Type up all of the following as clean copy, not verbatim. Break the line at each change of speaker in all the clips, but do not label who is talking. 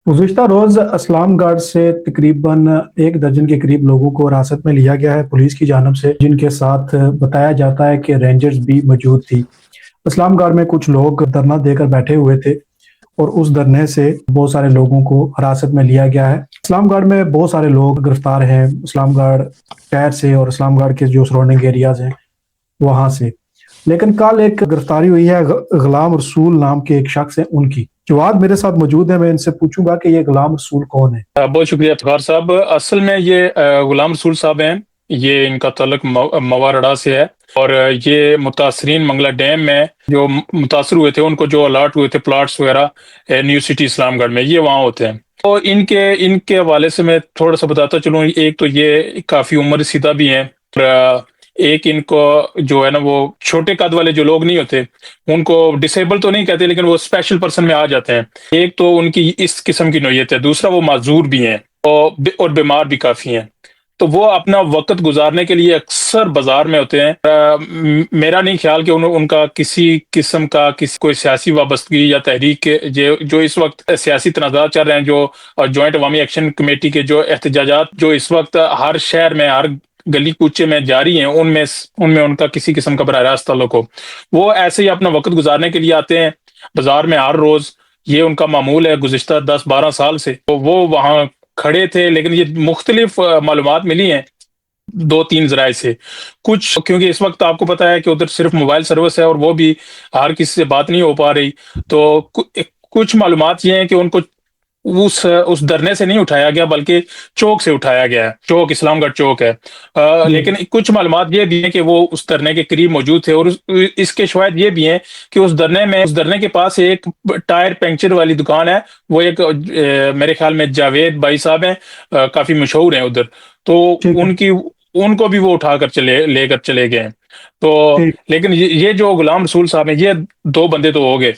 गुज़िश्ता रोज़ असलाम गढ़ से तकरीबन 1 दर्जन के करीब लोगों को हिरासत में लिया गया है पुलिस की जानिब से, जिनके साथ बताया जाता है कि रेंजर्स भी मौजूद थी। इस्लाम गढ़ में कुछ लोग धरना देकर बैठे हुए थे और उस धरने से बहुत सारे लोगों को हिरासत में लिया गया है। इस्लाम गढ़ में बहुत सारे लोग गिरफ्तार हैं, इस्लाम गढ़ शहर से और इस्लाम गढ़ के जो सराउंडिंग एरियाज़ हैं, वहाँ से। लेकिन कल एक गिरफ्तारी हुई है गुलाम रसूल नाम के एक शख्स है उनकी। जवाद मेरे साथ मौजूद है, मैं इनसे पूछूंगा कि ये गुलाम रसूल कौन है।
बहुत शुक्रिया इफ्तिखार साहब। असल में ये गुलाम रसूल साहब हैं। ये इनका ताल्लुक मवारड़ा से है और ये मुतासरीन मंगला डैम में जो मुतासर हुए थे उनको जो अलर्ट हुए थे प्लाट्स वगैरह न्यू सिटी इस्लामगढ़ में, ये वहाँ होते हैं। तो इनके इनके हवाले से मैं थोड़ा सा बताता चलूँ। एक तो ये काफ़ी उम्र सीधा भी हैं और एक इनको जो है ना वो छोटे कद वाले जो लोग नहीं होते उनको डिसेबल तो नहीं कहते, लेकिन वो स्पेशल पर्सन में आ जाते हैं। एक तो उनकी इस किस्म की नोयत है, दूसरा वो माजूर भी हैं और बीमार भी काफी हैं। तो वो अपना वक्त गुजारने के लिए अक्सर बाजार में होते हैं। मेरा नहीं ख्याल कि उनका किसी किस्म का किसी कोई सियासी वाबस्तगी या तहरीक के जो इस वक्त सियासी तनाज़ात चल रहे हैं, जो जॉइंट अवामी एक्शन कमेटी के जो एहतजाजात जो इस वक्त हर शहर में हर गली कूचे में जारी हैं, उनमें उनमें उनका किसी किस्म का बराह रास्त ताल्लुक हो। वो ऐसे ही अपना वक्त गुजारने के लिए आते हैं बाजार में हर रोज। ये उनका मामूल है गुज़िश्ता 10-12 साल से। तो वो वहाँ खड़े थे, लेकिन ये मुख्तलिफ मालूमात मिली हैं 2-3 जराए से। कुछ क्योंकि इस वक्त आपको पता है कि उधर सिर्फ मोबाइल सर्विस है और वो भी हर किसी से बात नहीं हो पा रही। तो कुछ मालूमात ये हैं कि उनको उस धरने से नहीं उठाया गया बल्कि चौक से उठाया गया है। चौक इस्लामगढ़ चौक है।
जी।
लेकिन कुछ मालूमात ये भी हैं कि वो उस धरने के करीब मौजूद थे और इसके शवाहिद ये भी हैं कि उस धरने के पास एक टायर पंक्चर वाली दुकान है। वो एक मेरे ख्याल में जावेद भाई साहब हैं, काफी मशहूर हैं उधर। तो
ठीक है।
उनकी उनको भी वो उठाकर लेकर चले गए हैं। तो
ठीक।
लेकिन ये जो गुलाम रसूल साहब हैं, ये 2 बंदे तो हो गए,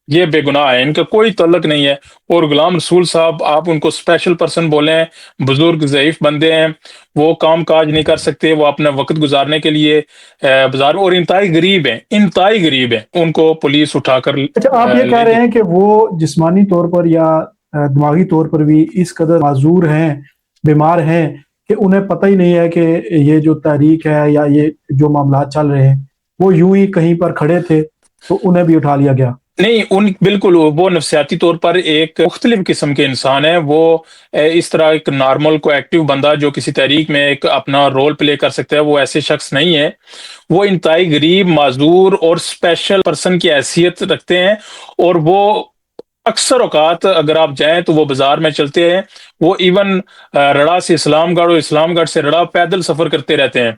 ये बेगुनाह है, इनका कोई तल्लक नहीं है। और गुलाम रसूल साहब आप उनको स्पेशल पर्सन बोले, बुजुर्ग ज़ईफ बंदे हैं, वो काम काज नहीं कर सकते, वो अपना वक्त गुजारने के लिए बाजार में, और इंतहाई गरीब हैं, इंतहाई गरीब हैं। उनको पुलिस उठाकर
अच्छा, आप ये कह
ले
रहे
गई।
हैं कि वो जिस्मानी तौर पर या दिमागी तौर पर भी इस कदर माजूर हैं, बीमार हैं कि उन्हें पता ही नहीं है कि ये जो तहरीक है या ये जो मामला चल रहे हैं, वो यूं ही कहीं पर खड़े थे तो उन्हें भी उठा लिया गया।
नहीं, उन बिल्कुल वो नफसियाती तौर पर एक मुख्तलिफ किस्म के इंसान है। वो इस तरह एक नॉर्मल को एक्टिव बंदा जो किसी तहरीक में एक अपना रोल प्ले कर सकता है, वो ऐसे शख्स नहीं है। वो इंतहाई गरीब, माजूर और स्पेशल पर्सन की हैसियत रखते हैं। और वो अक्सर औकात अगर आप जाएं तो वो बाजार में चलते हैं। वो इवन रड़ा से इस्लामगढ़ और इस्लामगढ़ से रड़ा पैदल सफर करते रहते हैं।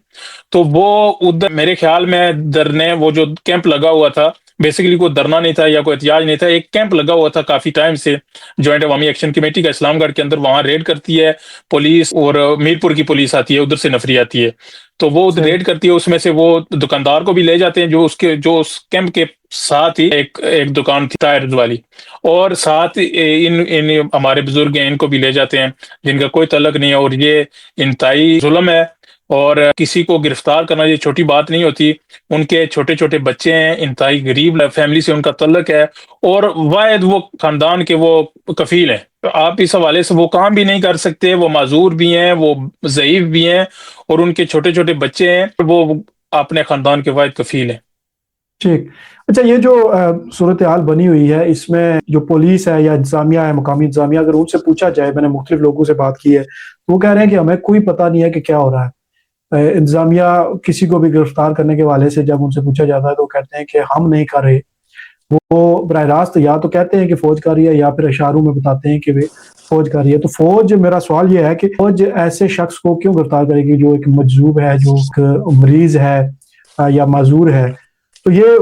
तो वो उधर मेरे ख्याल में धरने वो जो कैंप लगा हुआ था, बेसिकली कोई धरना नहीं था या कोई एहतजाज नहीं था, एक कैंप लगा हुआ था काफी टाइम से। जॉइंट अवामी एक्शन कमेटी का इस्लामगढ़ के अंदर वहां रेड करती है पुलिस, और मीरपुर की पुलिस आती है, उधर से नफरी आती है। तो वो उधर
सही।
रेड करती है, उसमें से वो दुकानदार को भी ले जाते हैं जो उस कैंप के साथ ही एक एक दुकान थी टायर वाली। और साथ इन इन हमारे बुजुर्ग हैं, इनको भी ले जाते हैं जिनका कोई तल्लक नहीं है। और ये इंतहाई जुल्म है। और किसी को गिरफ्तार करना ये छोटी बात नहीं होती। उनके छोटे छोटे बच्चे हैं, इंतहाई गरीब फैमिली से उनका तल्लक है, और वाहिद वो खानदान के वो कफील हैं। तो आप इस हवाले से वो काम भी नहीं कर सकते, वो माजूर भी हैं, वो ज़ईफ भी हैं, और उनके छोटे छोटे बच्चे हैं, वो अपने खानदान के वाहिद कफील हैं।
ठीक। अच्छा, ये जो सूरत हाल बनी हुई है, इसमें जो पुलिस है या इंतजामिया है, मकामी इंतजामिया, अगर उनसे पूछा जाए, मैंने मुख्तलिफ लोगों से बात की है, तो वो कह रहे हैं कि हमें कोई पता नहीं है कि क्या हो रहा है। इंतजामिया किसी को भी गिरफ्तार करने के हवाले से जब उनसे पूछा जाता है तो कहते हैं कि हम नहीं कर रहे। वो बराह रास्त या तो कहते हैं कि फौज कर रही है या फिर इशारों में बताते हैं कि वे फौज कर रही है। तो फौज, मेरा सवाल ये है कि फौज ऐसे शख्स को क्यों गिरफ्तार करेगी जो एक मजलूम है, जो एक मरीज है या माजूर है। तो ये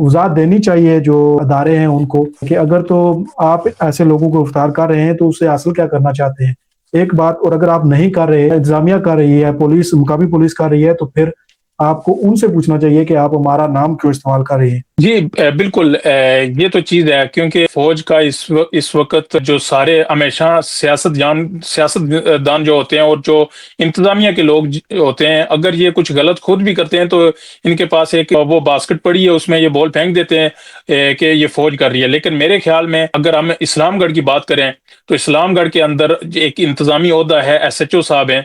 वजाहत देनी चाहिए जो अदारे हैं उनको कि अगर तो आप ऐसे लोगों को गिरफ्तार कर रहे हैं तो उससे हासिल क्या करना चाहते हैं, एक बात। और अगर आप नहीं कर रहे, इंतजामिया कर रही है, पुलिस, मुकामी पुलिस कर रही है, तो फिर آپ کو ان سے پوچھنا چاہیے کہ آپ ہمارا نام کیوں استعمال کر رہے ہیں.
جی بالکل یہ تو چیز ہے کیونکہ فوج کا اس وقت جو سارے ہمیشہ سیاست دان جو ہوتے ہیں اور جو انتظامیہ کے لوگ ہوتے ہیں، اگر یہ کچھ غلط خود بھی کرتے ہیں تو ان کے پاس ایک وہ باسکٹ پڑی ہے، اس میں یہ بال پھینک دیتے ہیں کہ یہ فوج کر رہی ہے. لیکن میرے خیال میں اگر ہم اسلام گڑھ کی بات کریں تو اسلام گڑھ کے اندر ایک انتظامی عہدہ ہے، ایس ایچ او صاحب ہیں،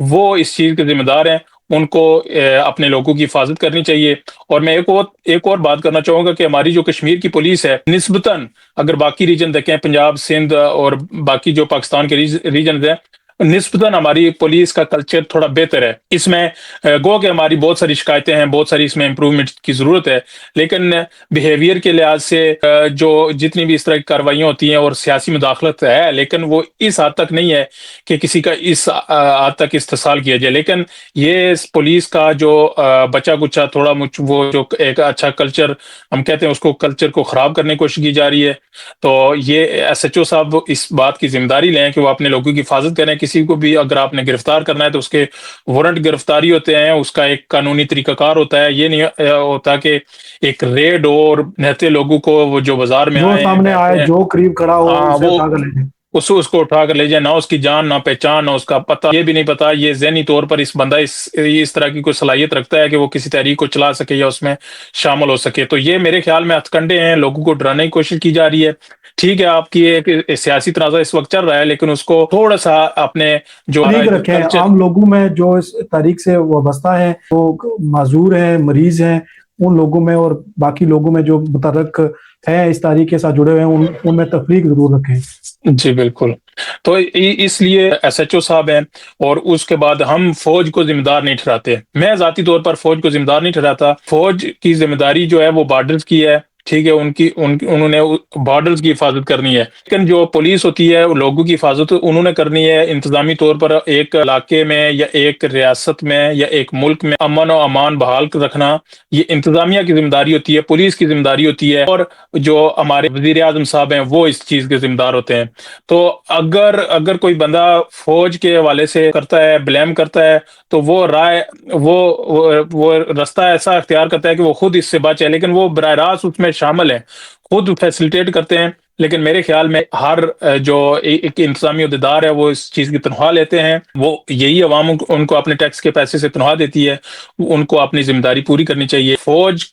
وہ اس چیز کے ذمہ دار ہیں. ان کو اپنے لوگوں کی حفاظت کرنی چاہیے. اور میں ایک اور بات کرنا چاہوں گا کہ ہماری جو کشمیر کی پولیس ہے نسبتاً اگر باقی ریجن دیکھیں، پنجاب، سندھ اور باقی جو پاکستان کے ریجنز ہیں، نسبتاً ہماری پولیس کا کلچر تھوڑا بہتر ہے. اس میں گو کہ ہماری بہت ساری شکایتیں ہیں، بہت ساری اس میں امپروومنٹ کی ضرورت ہے، لیکن بیہیویئر کے لحاظ سے جو جتنی بھی اس طرح کی کاروائیاں ہوتی ہیں اور سیاسی مداخلت ہے، لیکن وہ اس حد تک نہیں ہے کہ کسی کا اس حد تک استحصال کیا جائے. لیکن یہ پولیس کا جو بچا کچا تھوڑا وہ جو ایک اچھا کلچر ہم کہتے ہیں، اس کو کلچر کو خراب کرنے کی کوشش کی جا رہی ہے. تو یہ ایس ایچ او صاحب اس بات کی ذمہ داری لیں کہ وہ اپنے لوگوں کی حفاظت کریں. کسی کو بھی اگر آپ نے گرفتار کرنا ہے تو اس کے وارنٹ گرفتاری ہوتے ہیں، اس کا ایک قانونی طریقہ کار ہوتا ہے. یہ نہیں ہوتا کہ ایک ریڈ اور نہتے لوگوں کو وہ جو بازار میں
جو
آئے ہیں
سامنے آئے،
بیٹھے ہیں،
جو قریب کھڑا ہو
ہاں
اسے
وہ
اٹھا کر لے جائیں.
اس کو اٹھا کر لے جائے. نہ اس کی جان، نہ پہچان، نہ اس کا پتہ، یہ بھی نہیں پتا یہ ذہنی طور پر اس بندہ اس طرح کی کوئی صلاحیت رکھتا ہے کہ وہ کسی تحریک کو چلا سکے یا اس میں شامل ہو سکے. تو یہ میرے خیال میں ہتھ کنڈے ہیں، لوگوں کو ڈرانے کی کوشش کی جا رہی ہے. ٹھیک ہے، آپ کی ایک سیاسی تنازع اس وقت چل رہا ہے، لیکن اس کو تھوڑا سا اپنے جو
تحریک رکھیں.
کلچر.
عام لوگوں میں جو اس تحریک سے وابستہ ہیں، وہ معذور ہیں، مریض ہیں، ان لوگوں میں اور باقی لوگوں میں جو متحرک ہیں، اس تحریک کے ساتھ جڑے ہوئے ہیں، ان میں تفریق ضرور رکھیں.
جی بالکل. تو اس لیے ایس ایچ او صاحب ہیں، اور اس کے بعد ہم فوج کو ذمہ دار نہیں ٹھہراتے. میں ذاتی طور پر فوج کو ذمہ دار نہیں ٹھہراتا. فوج کی ذمہ داری جو ہے وہ بارڈرز کی ہے. ٹھیک ہے، انہوں نے بارڈرز کی حفاظت کرنی ہے. لیکن جو پولیس ہوتی ہے وہ لوگوں کی حفاظت انہوں نے کرنی ہے. انتظامی طور پر ایک علاقے میں یا ایک ریاست میں یا ایک ملک میں امن و امان بحال رکھنا یہ انتظامیہ کی ذمہ داری ہوتی ہے، پولیس کی ذمہ داری ہوتی ہے. اور جو ہمارے وزیر اعظم صاحب ہیں وہ اس چیز کے ذمہ دار ہوتے ہیں. تو اگر کوئی بندہ فوج کے حوالے سے کرتا ہے، بلیم کرتا ہے، تو وہ رستہ ایسا اختیار کرتا ہے کہ وہ خود اس سے بچے. لیکن وہ براہ راست اس میں شامل ہیں، خود فیسلیٹیٹ کرتے ہیں. لیکن میرے خیال میں ہر جو ایک انتظامی عہدیدار ہے وہ اس چیز کی تنخواہ لیتے ہیں. وہ یہی عوام ان کو اپنے ٹیکس کے پیسے سے تنخواہ دیتی ہے. ان کو اپنی ذمہ داری پوری کرنی چاہیے. فوج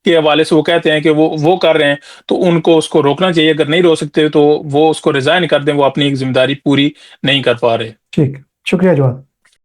کے حوالے سے وہ کہتے ہیں کہ وہ کر رہے ہیں تو ان کو اس کو روکنا چاہیے. اگر نہیں روک سکتے تو وہ اس کو ریزائن کر دیں، وہ اپنی ایک ذمہ داری پوری نہیں کر پا رہے.
ٹھیک، شکریہ جواد.